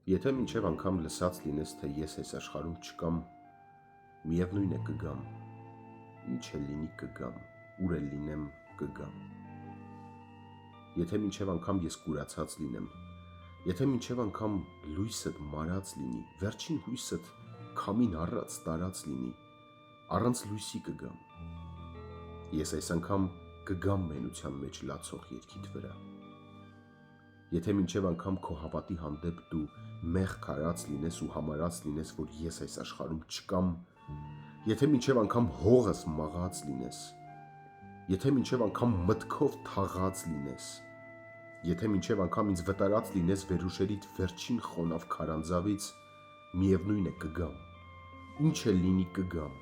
Եթե մինչև անգամ լսած լինես, թե ես այս աշխարհում չկամ, միևնույն է կգամ, ինչ էլ լինի կգամ, ուր էլ լինեմ կգամ։ Եթե մինչև անգամ ես կուրացած լինեմ, եթե մինչև անգամ լույսդ մարած լինի, վերջին հույսդ քամին առած տարած լինի, առանց լույսի կգամ։ Ես այս անգամ կգամ մենության մեջ լացող երգիդ վրա։ Եթե մինչև անգամ քո հավատի հանդեպ դու մեղք արած լինես ու համարած լինես, որ ես այս աշխարհում չկամ, եթե մինչև անգամ հողս մաղած լինես, եթե մինչև անգամ մտքով թաղած լինես, եթե մինչև անգամ ինձ վտարած լինես վերուշերիդ վերջին խոնավ քարանձավից, միևնույն է կգամ, ինչ էլ լինի կգամ,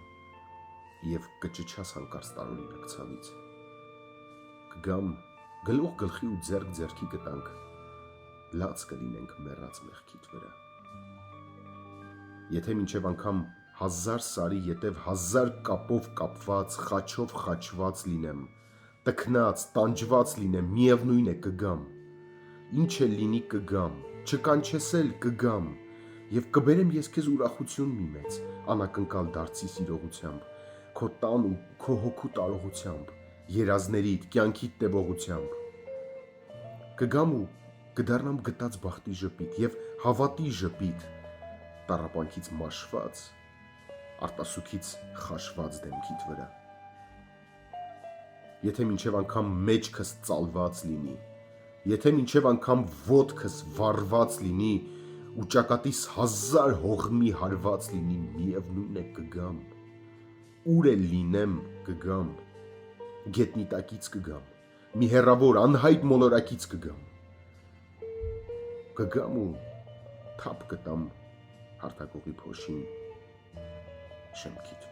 և կճչաս հանկարծ տարօրինակ ցավից։ Կգամ, գլուխ գլխի ու ձեռք ձեռքի կտանք, լաց կլինենք մեռած մեղքիդ վրա։ Եթե մինչև անգամ 1000 սարի ետև 1000 կապով կապված, խաչով խաչված լինեմ, տքնած, տանջված լինեմ, միևնույն է կգամ, ինչ էլ լինի կգամ, չկանչես էլ կգամ, և կբերեմ ես քեզ ուրախություն մի մեծ, անակնկալ դարձի սիրողությամբ, քո տան ու քո հոգու տարողությամբ, երազներիդ, կյանքիդ տևողությամբ։ Կգամ ու կդառնամ գտած բախտի ժպիտ և հավատի ժպիտ, տառապանքից մաշված, արտասուքից խաշված դեմքիդ վրա։ Եթե մինչև անգամ մեջքս ծալված լինի, եթե մինչև անգամ ոտքս վառված լինի ու ճակատիս 1000 հողմի հարված լինի, միևնույն է կգամ, ուր էլ լինեմ կգամ, գետնի տակից կգամ, մի հեռավոր անհայտ մոլորակից կգամ։ Կգամ ու թափ կտամ հարթակողի փոշին շեմքիդ